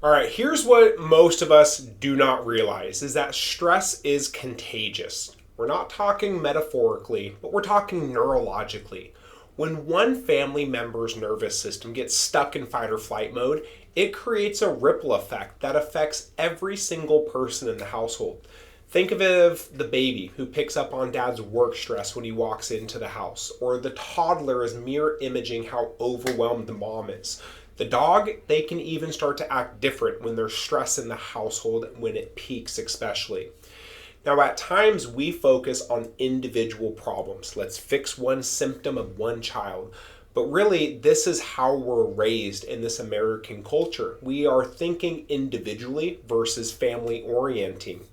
All right, here's what most of us do not realize is that stress is contagious. We're not talking metaphorically, but we're talking neurologically. When one family member's nervous system gets stuck in fight or flight mode, it creates a ripple effect that affects every single person in the household. Think of the baby who picks up on dad's work stress when he walks into the house, or the toddler is mirror imaging how overwhelmed the mom is. The dog, they can even start to act different when there's stress in the household, when it peaks especially. Now, at times we focus on individual problems. Let's fix one symptom of one child. But really, this is how we're raised in this American culture. We are thinking individually versus family orienting.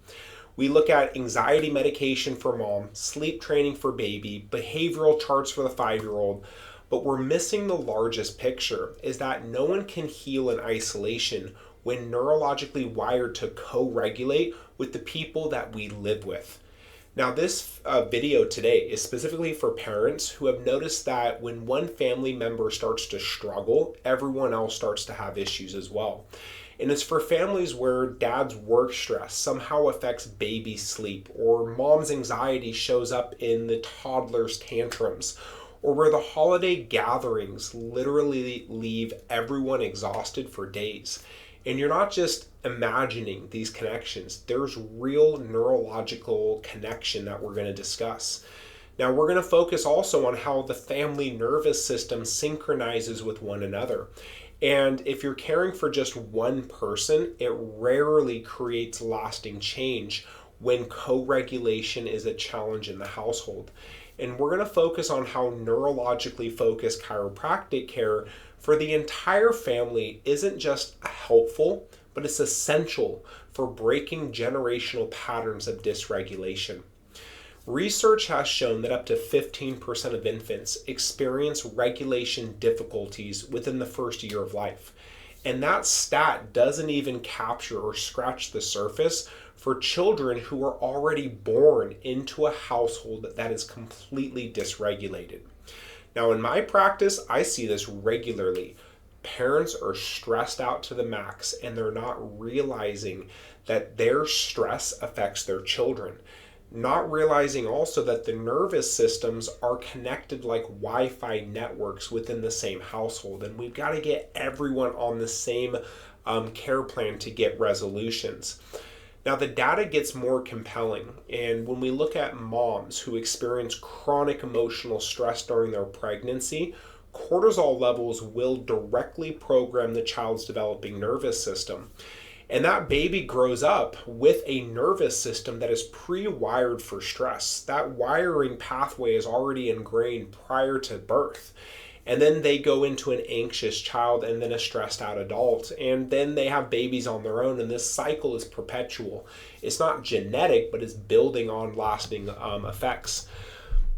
We look at anxiety medication for mom, sleep training for baby, behavioral charts for the 5-year-old, but we're missing the largest picture is that no one can heal in isolation when neurologically wired to co-regulate with the people that we live with. Now, this video today is specifically for parents who have noticed that when one family member starts to struggle, everyone else starts to have issues as well. And it's for families where dad's work stress somehow affects baby sleep, or mom's anxiety shows up in the toddler's tantrums, or where the holiday gatherings literally leave everyone exhausted for days. And you're not just imagining these connections, there's real neurological connection that we're going to discuss. Now, we're going to focus also on how the family nervous system synchronizes with one another. And if you're caring for just one person, it rarely creates lasting change when co-regulation is a challenge in the household. And we're going to focus on how neurologically focused chiropractic care for the entire family isn't just helpful, but it's essential for breaking generational patterns of dysregulation. Research has shown that up to 15% of infants experience regulation difficulties within the first year of life. And that stat doesn't even capture or scratch the surface for children who are already born into a household that is completely dysregulated. Now, in my practice, I see this regularly. Parents are stressed out to the max and they're not realizing that their stress affects their children. Not realizing also that the nervous systems are connected like Wi-Fi networks within the same household, and we've got to get everyone on the same care plan to get resolutions. Now, the data gets more compelling, and when we look at moms who experience chronic emotional stress during their pregnancy, cortisol levels will directly program the child's developing nervous system. And that baby grows up with a nervous system that is pre-wired for stress. That wiring pathway is already ingrained prior to birth. And then they go into an anxious child and then a stressed out adult. And then they have babies on their own. And this cycle is perpetual. It's not genetic, but it's building on lasting effects.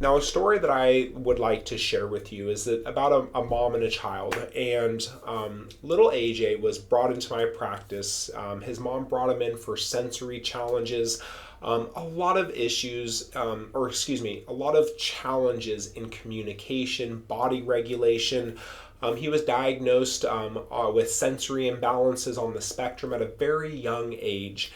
Now, a story that I would like to share with you is that about a mom and a child. And little AJ was brought into my practice. His mom brought him in for sensory challenges, a lot of issues, a lot of challenges in communication, body regulation. He was diagnosed with sensory imbalances on the spectrum at a very young age.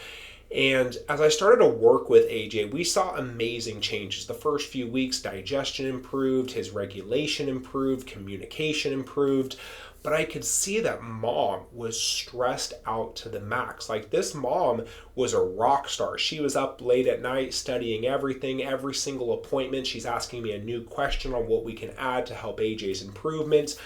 And as I started to work with AJ, we saw amazing changes. The first few weeks, digestion improved, his regulation improved, communication improved. But I could see that mom was stressed out to the max. Like, this mom was a rock star. She was up late at night studying everything, every single appointment. She's asking me a new question on what we can add to help AJ's improvement.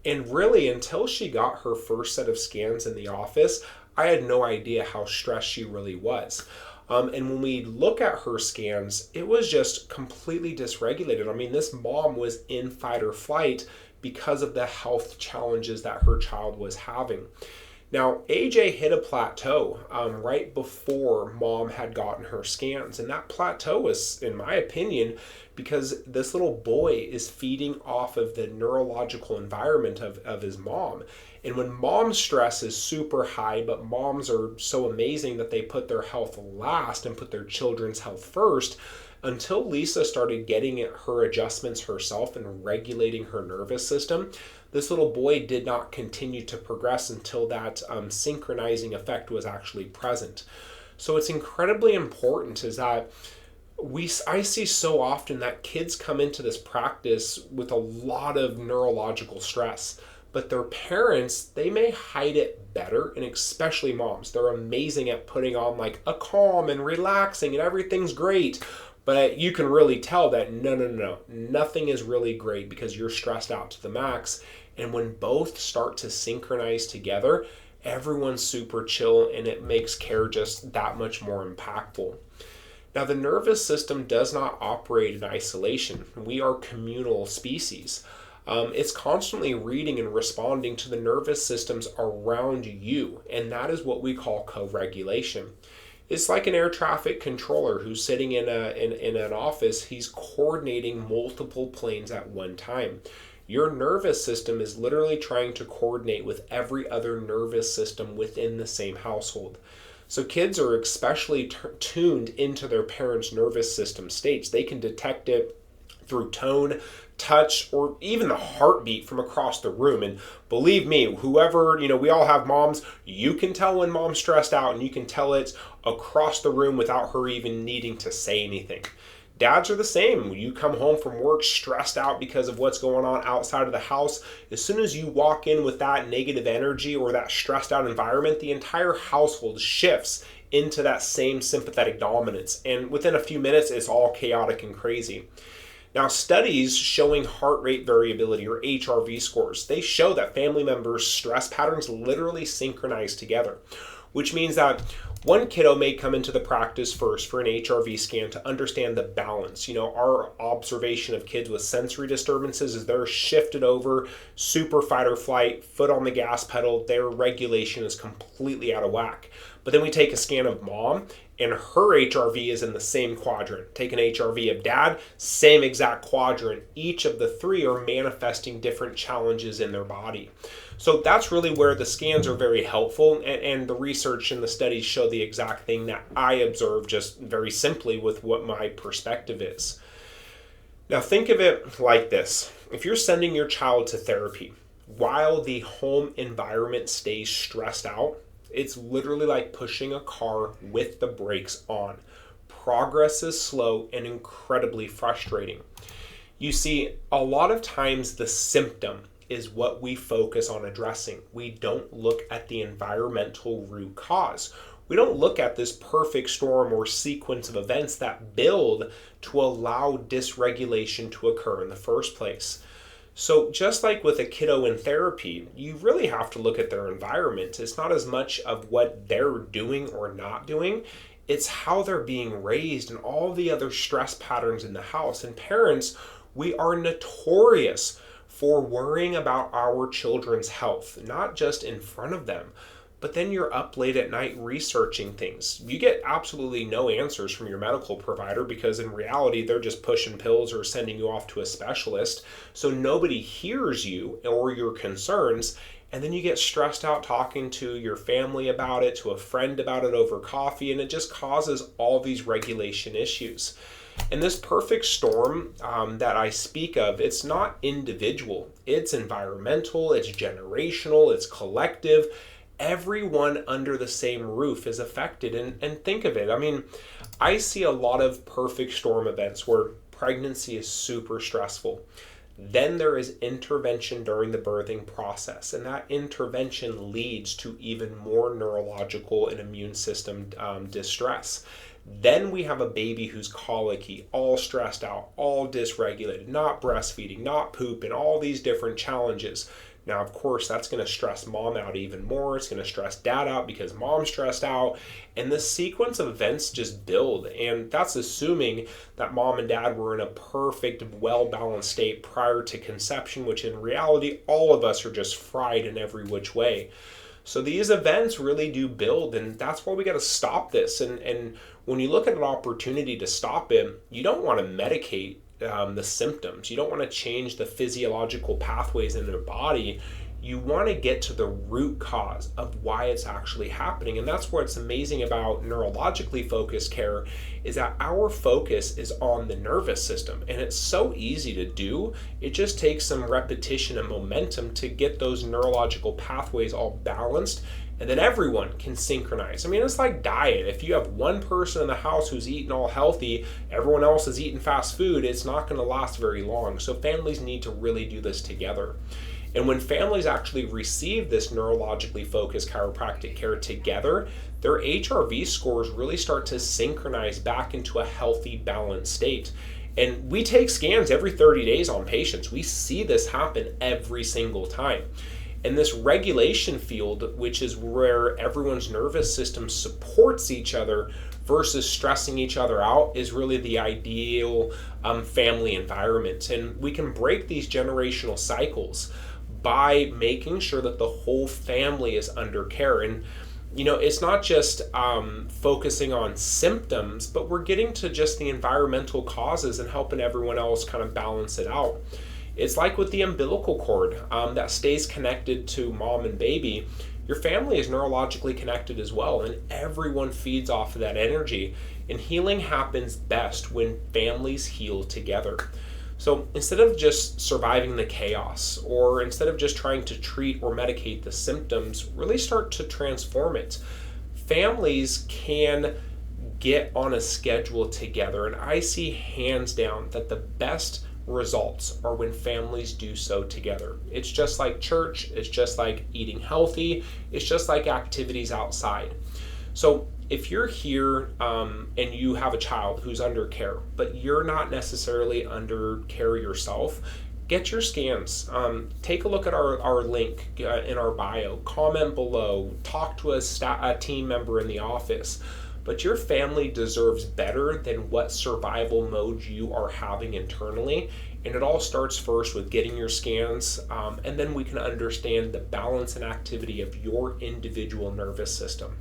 And really, until she got her first set of scans in the office, I had no idea how stressed she really was. And when we look at her scans, it was just completely dysregulated. I mean, this mom was in fight or flight because of the health challenges that her child was having. Now, AJ hit a plateau right before mom had gotten her scans. And that plateau was, in my opinion, because this little boy is feeding off of the neurological environment of his mom. And when mom's stress is super high, but moms are so amazing that they put their health last and put their children's health first, until Lisa started getting her adjustments herself and regulating her nervous system, this little boy did not continue to progress until that synchronizing effect was actually present. So it's incredibly important is that I see so often that kids come into this practice with a lot of neurological stress, but their parents, they may hide it better, and especially moms. They're amazing at putting on like a calm and relaxing and everything's great. But you can really tell that no, nothing is really great because you're stressed out to the max. And when both start to synchronize together, everyone's super chill and it makes care just that much more impactful. Now, the nervous system does not operate in isolation. We are communal species. It's constantly reading and responding to the nervous systems around you, and that is what we call co-regulation. It's like an air traffic controller who's sitting in an office. He's coordinating multiple planes at one time. Your nervous system is literally trying to coordinate with every other nervous system within the same household. So kids are especially tuned into their parents' nervous system states. They can detect it through tone, touch, or even the heartbeat from across the room. And believe me, whoever, we all have moms, you can tell when mom's stressed out and you can tell it's across the room without her even needing to say anything. Dads are the same. When you come home from work stressed out because of what's going on outside of the house, as soon as you walk in with that negative energy or that stressed out environment, the entire household shifts into that same sympathetic dominance. And within a few minutes, it's all chaotic and crazy. Now, studies showing heart rate variability or HRV scores, they show that family members' stress patterns literally synchronize together, which means that one kiddo may come into the practice first for an HRV scan to understand the balance. Our observation of kids with sensory disturbances is they're shifted over, super fight or flight, foot on the gas pedal, their regulation is completely out of whack. But then we take a scan of mom, and her HRV is in the same quadrant. Take an HRV of dad, same exact quadrant. Each of the three are manifesting different challenges in their body. So that's really where the scans are very helpful, and the research and the studies show the exact thing that I observe just very simply with what my perspective is. Now think of it like this. If you're sending your child to therapy while the home environment stays stressed out, it's literally like pushing a car with the brakes on. Progress is slow and incredibly frustrating. You see, a lot of times the symptom is what we focus on addressing. We don't look at the environmental root cause. We don't look at this perfect storm or sequence of events that build to allow dysregulation to occur in the first place. So just like with a kiddo in therapy, you really have to look at their environment. It's not as much of what they're doing or not doing. It's how they're being raised and all the other stress patterns in the house. And parents, we are notorious for worrying about our children's health, not just in front of them, but then you're up late at night researching things. You get absolutely no answers from your medical provider because in reality, they're just pushing pills or sending you off to a specialist. So nobody hears you or your concerns. And then you get stressed out talking to your family about it, to a friend about it over coffee, and it just causes all these regulation issues. And this perfect storm that I speak of, it's not individual, it's environmental, it's generational, it's collective. Everyone under the same roof is affected. And think of it, I see a lot of perfect storm events where pregnancy is super stressful. Then there is intervention during the birthing process, and that intervention leads to even more neurological and immune system distress. Then we have a baby who's colicky, all stressed out, all dysregulated, not breastfeeding, not pooping, all these different challenges. Now, of course, that's going to stress mom out even more. It's going to stress dad out because mom's stressed out. And the sequence of events just build. And that's assuming that mom and dad were in a perfect, well-balanced state prior to conception, which in reality, all of us are just fried in every which way. So these events really do build, and that's why we got to stop this. And when you look at an opportunity to stop it, you don't want to medicate the symptoms. You don't want to change the physiological pathways in their body. You want to get to the root cause of why it's actually happening. And that's what's amazing about neurologically focused care, is that our focus is on the nervous system. And it's so easy to do. It just takes some repetition and momentum to get those neurological pathways all balanced. And then everyone can synchronize. I mean, it's like diet. If you have one person in the house who's eating all healthy, everyone else is eating fast food, it's not going to last very long. So families need to really do this together. And when families actually receive this neurologically focused chiropractic care together, their HRV scores really start to synchronize back into a healthy, balanced state. And we take scans every 30 days on patients. We see this happen every single time. And this regulation field, which is where everyone's nervous system supports each other versus stressing each other out, is really the ideal family environment. And we can break these generational cycles by making sure that the whole family is under care. And it's not just focusing on symptoms, but we're getting to just the environmental causes and helping everyone else kind of balance it out. It's like with the umbilical cord that stays connected to mom and baby. Your family is neurologically connected as well, and everyone feeds off of that energy. And healing happens best when families heal together. So instead of just surviving the chaos, or instead of just trying to treat or medicate the symptoms, really start to transform it. Families can get on a schedule together, and I see hands down that the best results are when families do so together. It's just like church, it's just like eating healthy, it's just like activities outside. So if you're here and you have a child who's under care, but you're not necessarily under care yourself, get your scans. Take a look at our link in our bio, comment below, talk to a team member in the office. But your family deserves better than what survival mode you are having internally. And it all starts first with getting your scans, and then we can understand the balance and activity of your individual nervous system.